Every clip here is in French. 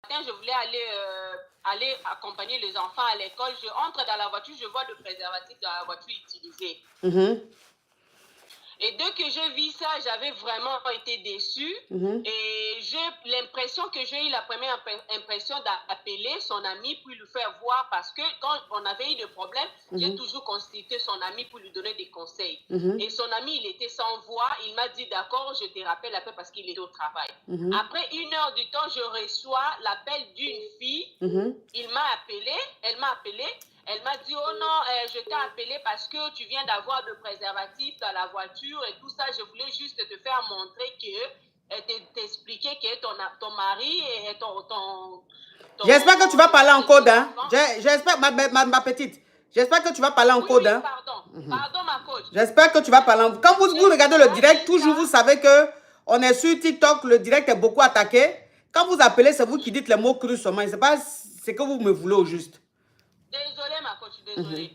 matin, je voulais aller accompagner les enfants à l'école. Je entre dans la voiture, je vois le préservatif dans la voiture utilisé. Et dès que j'ai vu ça, j'avais vraiment été déçue. Et j'ai l'impression que j'ai eu la première impression d'appeler son ami pour lui faire voir, parce que quand on avait eu des problèmes, j'ai toujours consulté son ami pour lui donner des conseils. Et son ami, il était sans voix. Il m'a dit, d'accord, je te rappelle après parce qu'il était au travail. Après 1 heure du temps, je reçois l'appel d'une fille. Elle m'a appelé. Elle m'a dit, oh non, je t'ai appelé parce que tu viens d'avoir de préservatifs dans la voiture et tout ça. Je voulais juste te faire montrer que, t'expliquer que ton mari et ton J'espère que tu vas parler en code, hein. J'espère, ma petite. J'espère que tu vas parler en code, hein. Pardon, ma coach. J'espère que tu vas parler en code. Quand vous regardez le direct, toujours vous savez que on est sur TikTok, le direct est beaucoup attaqué. Quand vous appelez, c'est vous qui dites les mots crus seulement. Je ne sais pas ce que vous me voulez au juste. Désolée, ma coach, désolée.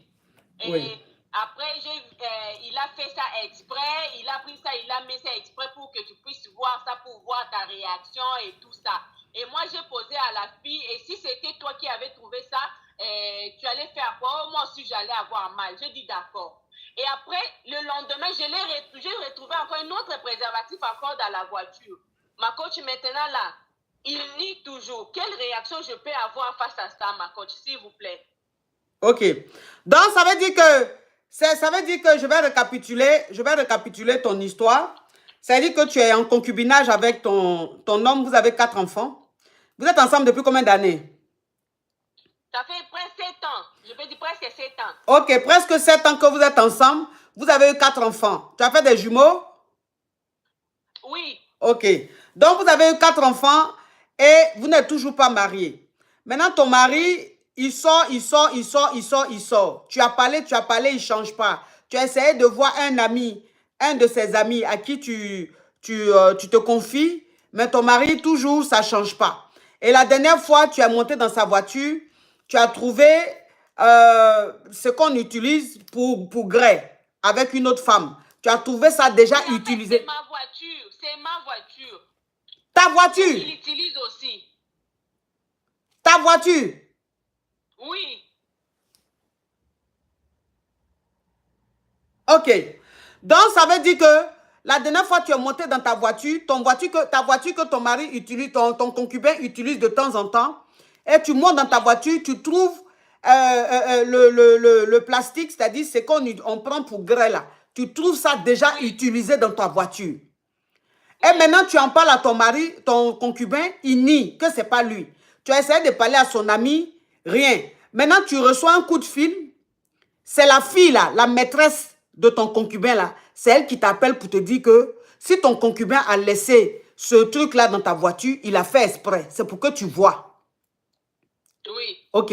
Oui. Après, il a fait ça exprès, il a pris ça, il a mis ça exprès pour que tu puisses voir ça, pour voir ta réaction et tout ça. Et moi, j'ai posé à la fille, et si c'était toi qui avais trouvé ça, tu allais faire quoi? Moi aussi, j'allais avoir mal. J'ai dit d'accord. Et après, le lendemain, j'ai retrouvé encore un autre préservatif encore dans la voiture. Ma coach, maintenant là, il nie toujours. Quelle réaction je peux avoir face à ça, ma coach, s'il vous plaît? Ok. Donc, ça veut dire que je vais récapituler ton histoire. Ça veut dire que tu es en concubinage avec ton homme, vous avez 4 enfants. Vous êtes ensemble depuis combien d'années? Ça fait presque 7 ans. Je peux dire presque 7 ans. Ok, presque 7 ans que vous êtes ensemble. Vous avez eu 4 enfants. Tu as fait des jumeaux? Oui. Ok. Donc, vous avez eu 4 enfants et vous n'êtes toujours pas mariés. Maintenant, ton mari, il sort. Tu as parlé, il ne change pas. Tu as essayé de voir un ami, un de ses amis à qui tu te confies, mais ton mari, toujours, ça ne change pas. Et la dernière fois, tu es monté dans sa voiture, tu as trouvé ce qu'on utilise pour grès avec une autre femme. Tu as trouvé ça déjà utilisé. C'est ma voiture. C'est ma voiture. Ta voiture? Il utilise aussi. Ta voiture? Oui. Ok. Donc, ça veut dire que la dernière fois, tu es monté dans ta voiture, ta voiture que ton mari utilise, ton concubin utilise de temps en temps, et tu montes dans ta voiture, tu trouves le plastique, c'est-à-dire ce qu'on prend pour grès là. Tu trouves ça déjà utilisé dans ta voiture. Et maintenant, tu en parles à ton mari, ton concubin, il nie que ce n'est pas lui. Tu as essayé de parler à son ami, rien. Maintenant, tu reçois un coup de fil. C'est la fille là, la maîtresse de ton concubin là. C'est elle qui t'appelle pour te dire que si ton concubin a laissé ce truc là dans ta voiture, il a fait exprès. C'est pour que tu vois. Oui. Ok.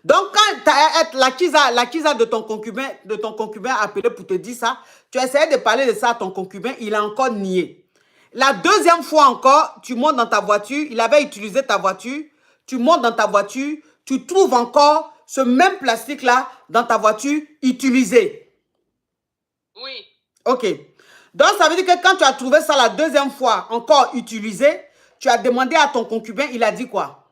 Donc, quand l'acquisa de ton concubin a appelé pour te dire ça, tu as essayé de parler de ça à ton concubin, il a encore nié. La deuxième fois encore, tu montes dans ta voiture, il avait utilisé ta voiture, tu montes dans ta voiture, tu trouves encore ce même plastique-là dans ta voiture utilisé. Oui. Ok. Donc, ça veut dire que quand tu as trouvé ça la deuxième fois encore utilisé, tu as demandé à ton concubin, il a dit quoi?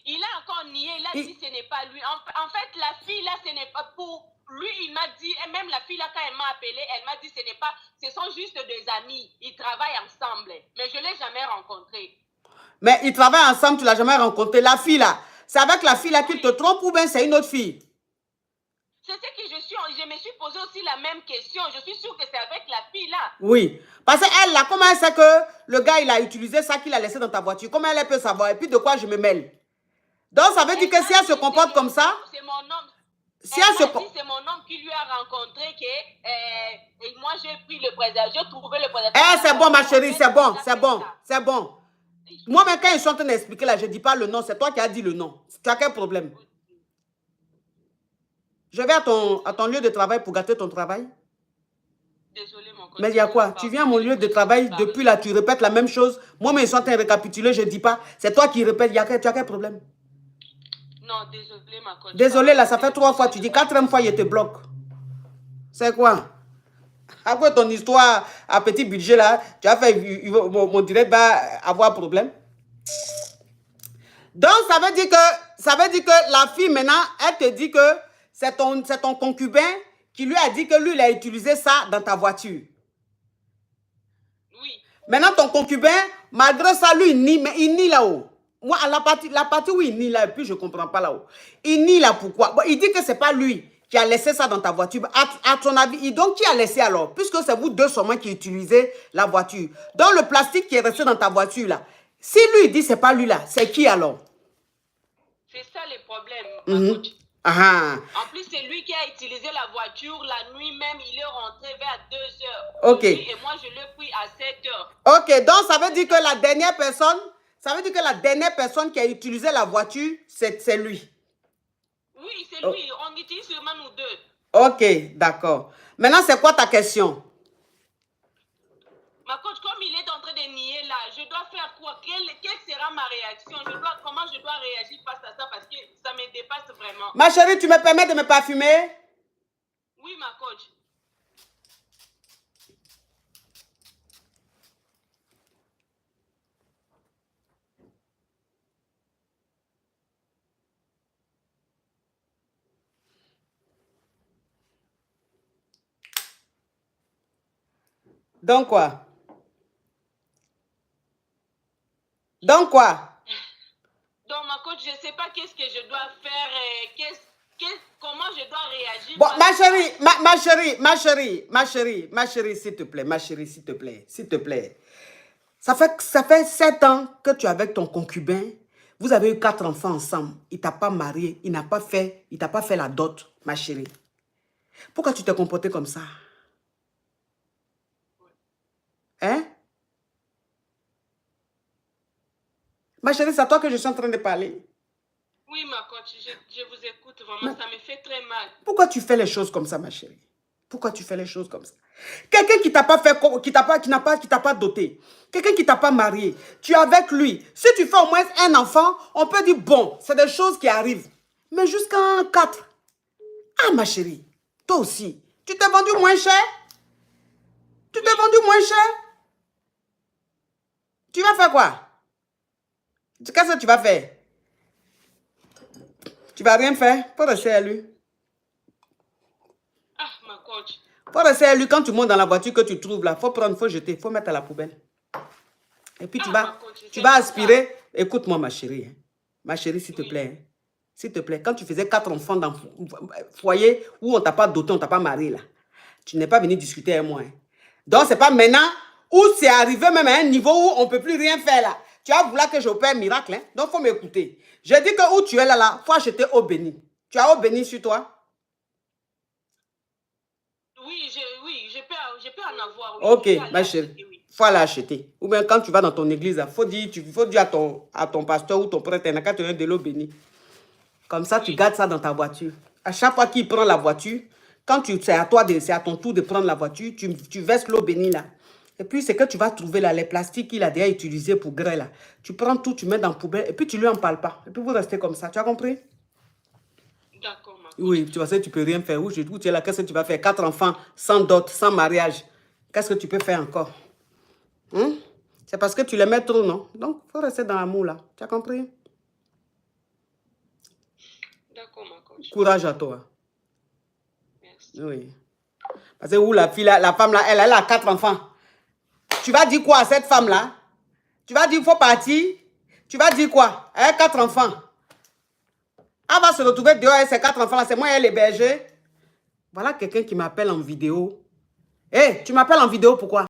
Il a encore nié, il a dit que ce n'est pas lui. En fait, la fille là, ce n'est pas pour lui. Il m'a dit, et même la fille là, quand elle m'a appelé, elle m'a dit ce sont juste des amis. Ils travaillent ensemble. Mais je ne l'ai jamais rencontré. Mais ils travaillent ensemble, tu ne l'as jamais rencontré. La fille là, c'est avec la fille là qu'il te trompe ou bien c'est une autre fille? C'est ce que je me suis posé aussi la même question. Je suis sûre que c'est avec la fille là. Oui. Parce qu'elle là, comment elle sait que le gars il a utilisé ça qu'il a laissé dans ta voiture? Comment elle peut savoir? Et puis de quoi je me mêle? Donc ça veut dire que si elle se comporte comme ça... C'est mon homme. Si elle se... C'est mon homme qui lui a rencontré et moi j'ai pris le préservatif. J'ai trouvé le préservatif. Eh, c'est bon ma chérie, c'est bon. Moi-même quand ils sont en train d'expliquer là, je ne dis pas le nom, c'est toi qui as dit le nom. Tu as quel problème? Je vais à ton lieu de travail pour gâter ton travail. Désolé, mon coach. Mais il y a quoi? Tu viens à mon lieu de travail, depuis là, tu répètes la même chose. Moi-même, ils sont en train de récapituler, je ne dis pas. C'est toi qui répètes, tu as quel problème? Non, désolé, ma coach. Désolé, là, ça fait 3 fois. Tu dis 4e fois, je te bloque. C'est quoi? Après ton histoire à petit budget, là, tu as fait, mon direct va avoir problème. Donc, ça veut dire que la fille, maintenant, elle te dit que c'est ton concubin qui lui a dit que lui, il a utilisé ça dans ta voiture. Oui. Maintenant, ton concubin, malgré ça, lui, il nie là-haut. Moi, à la partie où il nie là, et puis je ne comprends pas là-haut. Il nie là, pourquoi? Bon, il dit que ce n'est pas lui qui a laissé ça dans ta voiture. À ton avis, donc qui a laissé alors? Puisque c'est vous deux seulement qui utilisez la voiture. Donc, le plastique qui est resté dans ta voiture là, si lui dit que ce n'est pas lui là, c'est qui alors? C'est ça le problème, ma coach. En plus, c'est lui qui a utilisé la voiture la nuit même. Il est rentré vers 2 heures. Ok. Et moi, je l'ai pris à 7 heures. Ok, donc ça veut dire que la dernière personne qui a utilisé la voiture, c'est lui. Oui, c'est lui. On utilise seulement nous deux. Ok, d'accord. Maintenant, c'est quoi ta question? Ma coach, comme il est en train de nier là, je dois faire quoi? Quelle sera ma réaction? Comment je dois réagir face à ça? Parce que ça me dépasse vraiment. Ma chérie, tu me permets de me parfumer? Oui, ma coach. Donc quoi? Donc quoi? Donc, ma coach, je ne sais pas qu'est-ce que je dois faire, comment je dois réagir. Bon, ma chérie, s'il te plaît, s'il te plaît. Ça fait 7 ans que tu es avec ton concubin. Vous avez eu 4 enfants ensemble. Il ne t'a pas marié, il t'a pas fait la dot, ma chérie. Pourquoi tu t'es comporté comme ça? Hein? Ma chérie, c'est à toi que je suis en train de parler. Oui, ma coach, je vous écoute vraiment, ça me fait très mal. Pourquoi tu fais les choses comme ça, ma chérie? Pourquoi tu fais les choses comme ça? Quelqu'un qui t'a pas fait, qui t'a pas doté. Quelqu'un qui t'a pas marié. Tu es avec lui. Si tu fais au moins un enfant, on peut dire, bon, c'est des choses qui arrivent. Mais jusqu'à 4. Ah, ma chérie, toi aussi, tu t'es vendu moins cher? Tu t'es vendu moins cher? Tu vas faire quoi? Qu'est-ce que tu vas faire? Tu vas rien faire? Faut rester à lui. Ah, ma coach. Faut rester à lui. Quand tu montes dans la voiture que tu trouves là, faut prendre, faut jeter, faut mettre à la poubelle. Et puis tu vas aspirer. Écoute-moi, ma chérie. Hein. Ma chérie, s'il te plaît. Hein. S'il te plaît, quand tu faisais 4 enfants dans le foyer où on t'a pas doté, on t'a pas marié là, tu n'es pas venu discuter avec moi. Hein. Donc, c'est pas maintenant où c'est arrivé même à un niveau où on ne peut plus rien faire là. Tu as voulu que j'opère miracle. Hein? Donc, il faut m'écouter. Je dis que où tu es là, il faut acheter eau bénie. Tu as eau bénie sur toi? Oui, je peux en avoir. Oui. Ok, ma chérie. Il faut aller acheter. Ou bien quand tu vas dans ton église, il faut dire à ton pasteur ou ton prêtre, quand tu as de l'eau bénie. Comme ça, tu gardes ça dans ta voiture. À chaque fois qu'il prend la voiture, quand c'est à ton tour de prendre la voiture, tu verses l'eau bénie là. Et puis, c'est que tu vas trouver là, les plastiques qu'il a déjà utilisés pour grès là. Tu prends tout, tu mets dans la poubelle et puis tu lui en parles pas. Et puis, vous restez comme ça. Tu as compris? D'accord, ma coach. Oui, tu vois, tu peux rien faire. Où tu es là, qu'est-ce que tu vas faire? 4 enfants, sans dot, sans mariage. Qu'est-ce que tu peux faire encore? Hein? C'est parce que tu les mets trop, non? Donc, il faut rester dans l'amour là. Tu as compris? D'accord, ma coach. Courage à toi. Merci. Oui. Parce que où la fille, la femme là, elle a 4 enfants. Tu vas dire quoi à cette femme-là? Tu vas dire, il faut partir? Tu vas dire quoi? Elle a 4 enfants. Elle va se retrouver dehors avec ses 4 enfants là. C'est moi, elle est hébergée. Voilà quelqu'un qui m'appelle en vidéo. Hé, tu m'appelles en vidéo pourquoi?